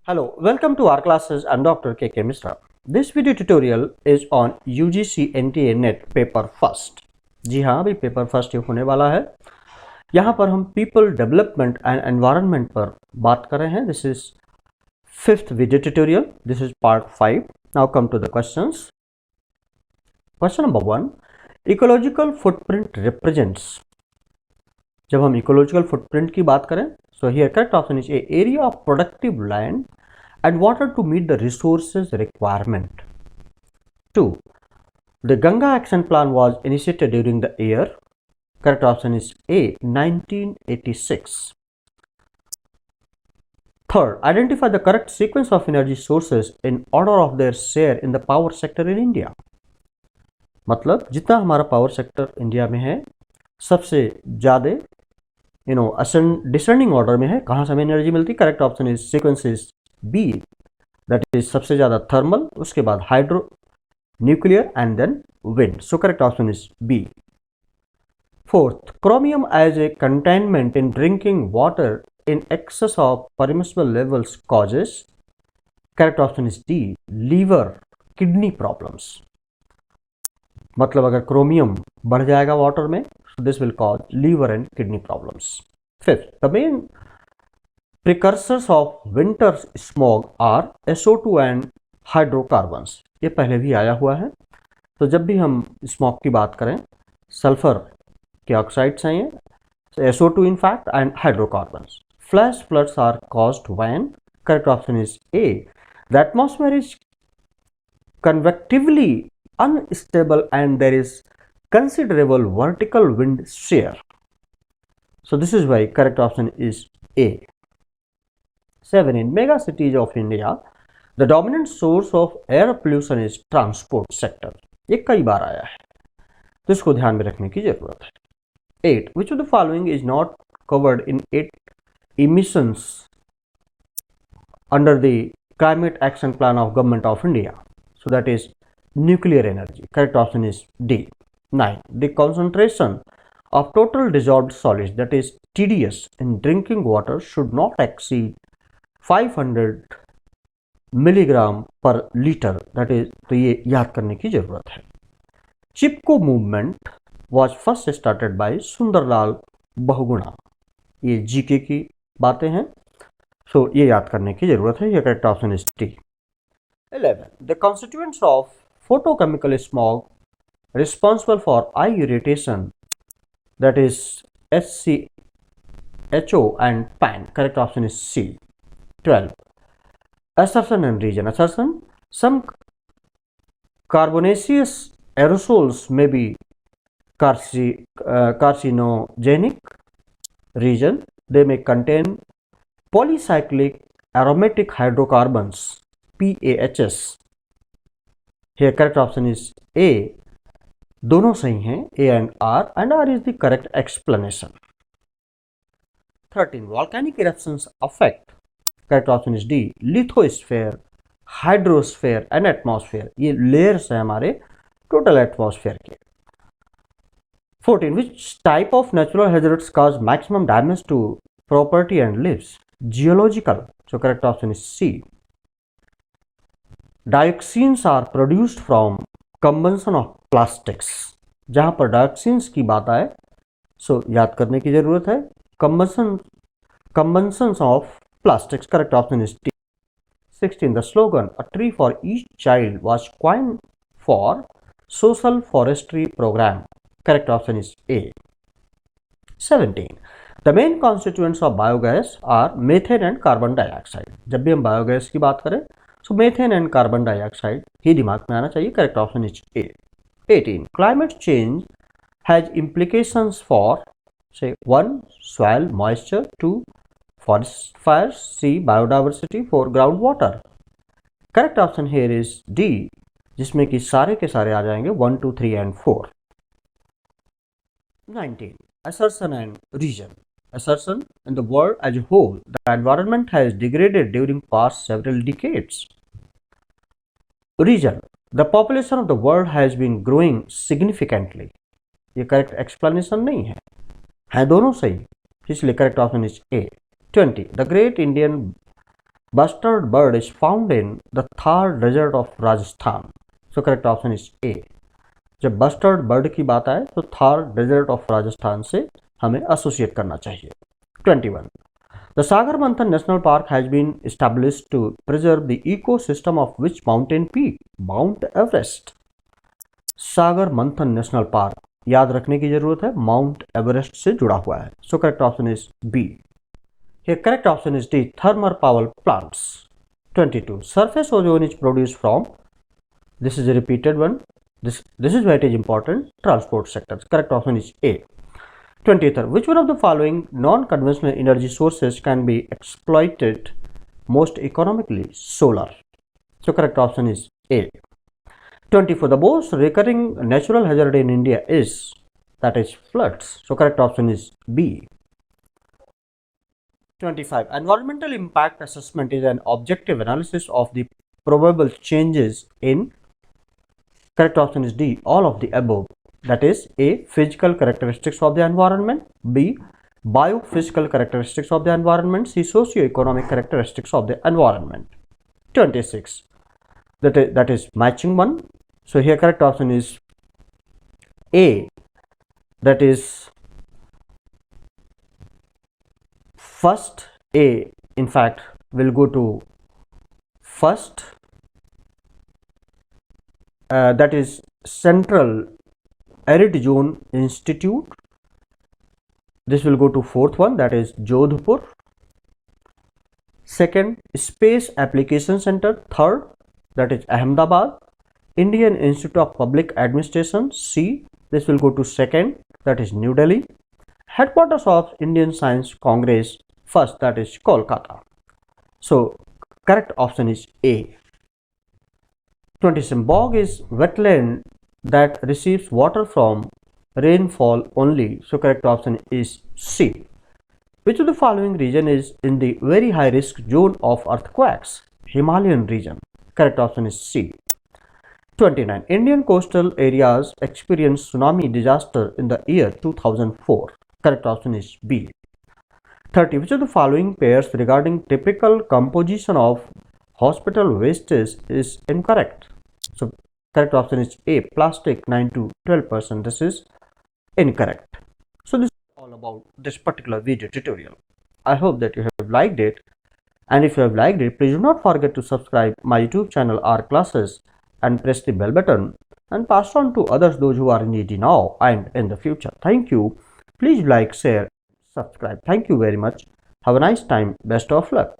Hello, welcome to our classes. I'm Dr. KK Misra. This video tutorial is on UGC NTA NET paper first. जी हाँ, अभी paper first होने वाला है। यहाँ पर हम पीपल डेवलपमेंट एंड एनवायरनमेंट पर बात कर रहे हैं। This is fifth video tutorial. This is part 5। Now come to the questions. Question number 1, ecological footprint represents. जब हम इकोलॉजिकल फुटप्रिंट की बात करें, so here correct option is A, area of productive land and water to meet the resources requirement. 2, the Ganga Action Plan was initiated during the year. Correct option is A, 1986. Third, identify the correct sequence of energy sources in order of their share in the power sector in India. मतलब जितना हमारा power sector India में है, सबसे ज़्यादा descending order में है। कहाँ से हमें एनर्जी मिलती है? Correct option is sequence is B, that is सबसे ज़्यादा थर्मल, उसके बाद hydro, nuclear and then wind. So correct option is B. Fourth, chromium as a containment in drinking water in excess of permissible levels causes. Correct option is D, liver kidney problems. मतलब अगर chromium बढ़ जाएगा water में, this will cause liver and kidney problems. Fifth, the main precursors of winter smog are SO2 and hydrocarbons. ये पहले भी आया हुआ है। तो जब भी हम स्मॉग की बात करें, सल्फर के ऑक्साइड्स हैं ये, SO2 in fact and hydrocarbons. Flash floods are caused when? Correct option is A, the atmosphere is convectively unstable and there is considerable vertical wind shear. So this is why correct option is A. 7, in mega cities of India, the dominant source of air pollution is transport sector. ये कई बार आया है, तो इसको ध्यान में रखने की जरूरत है। 8, which of the following is not covered in 8 emissions under the climate action plan of government of India? So that is nuclear energy. Correct option is D. 9, the concentration of total dissolved solids, that is TDS, in drinking water should not exceed 500 milligram per litre, that is, तो ये याद करने की जरूरत है। Chipko movement was first started by Sunderlal Bahuguna. ये GK की बातें हैं, सो ये याद करने की जरूरत है। ये correct option is T. 11, the constituents of photochemical smog responsible for eye irritation, that is SCHO and PAN. Correct option is C. 12, assertion and region. Assertion, some carbonaceous aerosols may be carcinogenic. Region, they may contain polycyclic aromatic hydrocarbons, PAHs. Here correct option is A. दोनों सही हैं, A and R is the correct explanation. 13, volcanic eruptions affect. Correct option is D, lithosphere, hydrosphere and atmosphere. ये layers हैं हमारे total atmosphere के। 14, which type of natural hazards cause maximum damage to property and lives? Geological. So correct option is C. Dioxins are produced from combustion of plastics. जहां पर डायोक्सिन्स की बात आए, सो याद करने की जरूरत है combustion of plastics. Correct option is T. 16, the slogan "A tree for each child" was coined for social forestry program. Correct option is A. 17, the main constituents of biogas are methane and carbon dioxide. जब भी हम biogas की बात करें, सो methane and carbon dioxide ही दिमाग में आना चाहिए। Correct option is a. 18, climate change has implications for, say, 1, soil moisture, 2, forest fires, 3, biodiversity, 4, groundwater. Correct option here is D, जिसमें कि सारे के सारे आ जाएंगे 1, 2, 3 and 4. 19, assertion and region. Assertion, in the world as a whole, the environment has degraded during past several decades. Region, the population of the world has been growing significantly. ये correct explanation नहीं है दोनों सही, इसलिए correct option is a. 20, the Great Indian Bustard bird is found in the Thar desert of Rajasthan. So correct option is A. जब bustard bird की बात आए तो थार डेजर्ट ऑफ राजस्थान से हमें एसोसिएट करना चाहिए। 21. The Sagar Manthan National Park has been established to preserve the ecosystem of which mountain peak? Mount Everest. सागर मंथन नेशनल पार्क याद रखने की जरूरत है, माउंट एवरेस्ट से जुड़ा हुआ है। So correct option is B. Here correct option is D, thermal power plants. 22. Surface ozone is produced from, this is a repeated one, this is why it is important, transport sectors. Correct option is A. 23. Which one of the following non-conventional energy sources can be exploited most economically? Solar. So correct option is A. 24. The most recurring natural hazard in India is, that is floods. So correct option is B. 25. Environmental impact assessment is an objective analysis of the probable changes in, correct option is D, all of the above. That is A, physical characteristics of the environment, B, biophysical characteristics of the environment, C, socio-economic characteristics of the environment. 26. That is matching one. So here correct option is A, that is first. A in fact will go to first, that is Central Arid Zone Institute. This will go to fourth one, that is Jodhpur. Second, Space Application Center. Third, that is Ahmedabad. Indian Institute of Public Administration, C, this will go to second, that is New Delhi. Headquarters of Indian Science Congress, first, that is Kolkata. So correct option is A. 27. Bog is wetland that receives water from rainfall only. So correct option is C. Which of the following region is in the very high risk zone of earthquakes? Himalayan region. Correct option is C. 29. Indian coastal areas experienced tsunami disaster in the year 2004. Correct option is B. 30. Which of the following pairs regarding typical composition of hospital wastes is incorrect? So correct option is A, plastic 9 to 12%. This is incorrect. So this is all about this particular video tutorial. I hope that you have liked it, and if you have liked it, please do not forget to subscribe my YouTube channel R Classes and press the bell button and pass on to others, those who are in need now and in the future. Thank you. Please like, share, subscribe. Thank you very much. Have a nice time. Best of luck.